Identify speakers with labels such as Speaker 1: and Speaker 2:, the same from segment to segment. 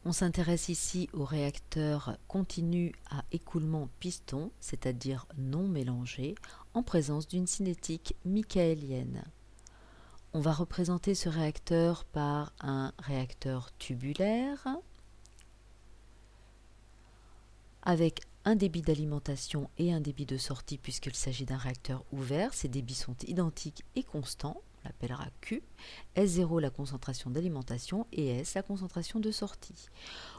Speaker 1: On s'intéresse ici au réacteur continu à écoulement piston, c'est-à-dire non mélangé, en présence d'une cinétique michaélienne. On va représenter ce réacteur par un réacteur tubulaire avec un débit d'alimentation et un débit de sortie puisqu'il s'agit d'un réacteur ouvert. Ces débits sont identiques et constants, on l'appellera Q, S0 la concentration d'alimentation et S la concentration de sortie.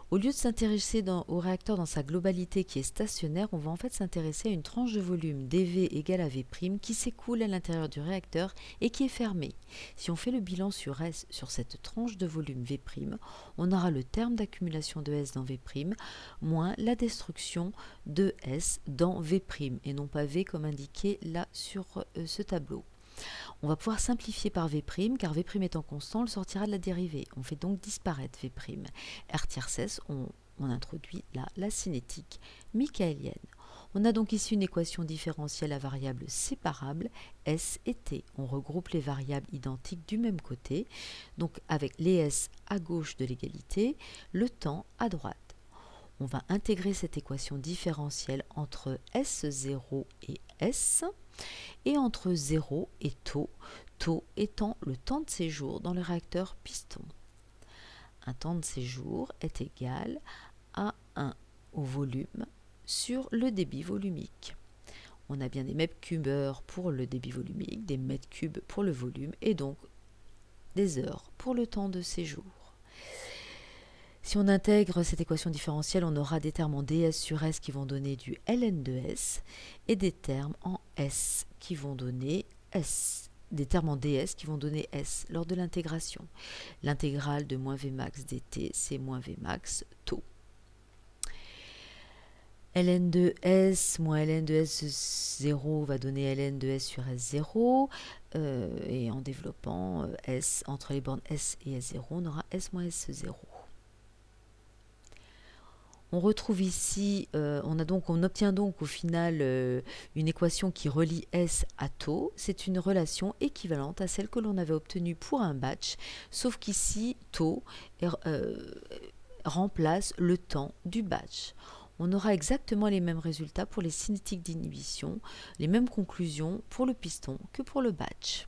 Speaker 1: Au lieu de s'intéresser au réacteur dans sa globalité qui est stationnaire, on va en fait s'intéresser à une tranche de volume dV égale à V' qui s'écoule à l'intérieur du réacteur et qui est fermée. Si on fait le bilan sur S sur cette tranche de volume V', on aura le terme d'accumulation de S dans V' moins la destruction de S dans V' et non pas V comme indiqué là sur ce tableau. On va pouvoir simplifier par V', car V' étant constant, on le sortira de la dérivée. On fait donc disparaître V'. R tierce S, on introduit là la cinétique michaélienne. On a donc ici une équation différentielle à variables séparables, S et T. On regroupe les variables identiques du même côté, donc avec les S à gauche de l'égalité, le temps à droite. On va intégrer cette équation différentielle entre S0 et S, et entre 0 et taux, taux étant le temps de séjour dans le réacteur piston. Un temps de séjour est égal à 1 au volume sur le débit volumique. On a bien des mètres cubeurs pour le débit volumique, des mètres cubes pour le volume et donc des heures pour le temps de séjour. Si on intègre cette équation différentielle, on aura des termes en ds sur s qui vont donner du ln de s et des termes en s qui vont donner s. Des termes en ds qui vont donner s lors de l'intégration. L'intégrale de moins Vmax dt, c'est moins Vmax taux. ln de s moins ln de s0 va donner ln de s sur s0. Et en développant s entre les bornes s et s0, on aura s moins s0. On retrouve ici, on obtient donc au final une équation qui relie S à taux. C'est une relation équivalente à celle que l'on avait obtenue pour un batch, sauf qu'ici, taux remplace le temps du batch. On aura exactement les mêmes résultats pour les cinétiques d'inhibition, les mêmes conclusions pour le piston que pour le batch.